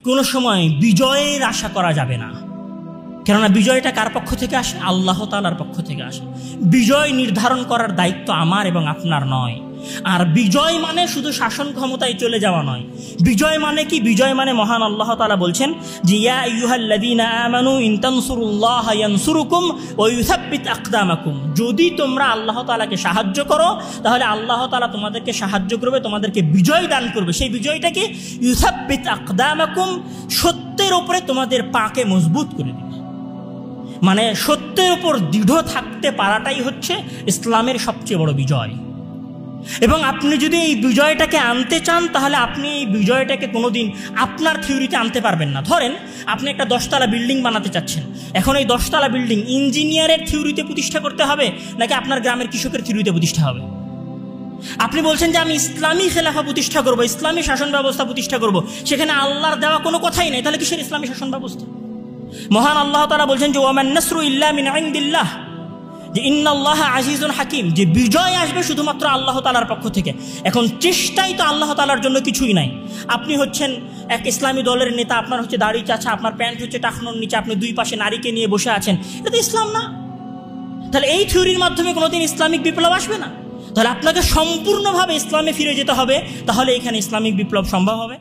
কোনো সময় বিজয়ের আশা করা যাবে না, কেননা বিজয়টা কার পক্ষ থেকে আসে? আল্লাহ তাআলার পক্ষ থেকে আসে। বিজয় নির্ধারণ করার দায়িত্ব আমার এবং আপনার নয়। আর বিজয় মানে শুধু শাসন ক্ষমতায় চলে যাওয়া নয়। বিজয় মানে কি? বিজয় মানে মহান আল্লাহ তাআলা বলছেন যে ইয়া আইয়ুহাল্লাযীনা আমানু ইন তানসুরুল্লাহা ইয়ানসুরুকুম ওয়া ইউসাব্বিত আকদামাকুম, যদি তোমরা আল্লাহ তাআলাকে সাহায্য করো তাহলে আল্লাহ তাআলা তোমাদেরকে সাহায্য করবে, তোমাদেরকে বিজয় দান করবে। সেই বিজয়টা কি? ইউসাব্বিত আকদামাকুম, সত্যের উপরে তোমাদের পাকে মজবুত করে দিবে। মানে সত্যের উপর দৃঢ় থাকতে পারাটাই হচ্ছে ইসলামের সবচেয়ে বড় বিজয়। এবং আপনি যদি এই বিজয়টাকে আনতে চান তাহলে আপনি এই বিজয়টাকে কোনোদিন আপনার থিওরিতে আনতে পারবেন না। ধরেন আপনি একটা 10তলা বিল্ডিং বানাতে চাচ্ছেন, এখন এই 10তলা বিল্ডিং ইঞ্জিনিয়ারের থিওরিতে প্রতিষ্ঠা করতে হবে নাকি আপনার গ্রামের কৃষকের থিওরিতে প্রতিষ্ঠা হবে? আপনি বলছেন যে আমি ইসলামী খেলাফা প্রতিষ্ঠা করব, ইসলামী শাসন ব্যবস্থা প্রতিষ্ঠা করব, সেখানে আল্লাহর দেওয়া কোনো কথাই নেই, তাহলে কিসের ইসলামী শাসন ব্যবস্থা? মহান আল্লাহ তাআলা বলছেন যে ওয়ামান নাসরু ইল্লা মিন ইনদিল্লাহ, যে ইন্নাল্লাহা আজিজুন হাকিম, যে বিজয় আসবে শুধুমাত্র আল্লাহ তাআলার পক্ষ থেকে। এখন চেষ্টাই তো আল্লাহ তাআলার জন্য কিছুই নাই। আপনি হচ্ছেন এক ইসলামী দলের নেতা, আপনার হচ্ছে দাড়ি চাচা, আপনার প্যান্ট হচ্ছে টাকনোর নিচে, আপনি দুই পাশে নারীকে নিয়ে বসে আছেন, এটা তো ইসলাম না। তাহলে এই থিওরির মাধ্যমে কোনোদিন ইসলামিক বিপ্লব আসবে না। তাহলে আপনাকে সম্পূর্ণভাবে ইসলামে ফিরে যেতে হবে, তাহলে এখানে ইসলামিক বিপ্লব সম্ভব হবে।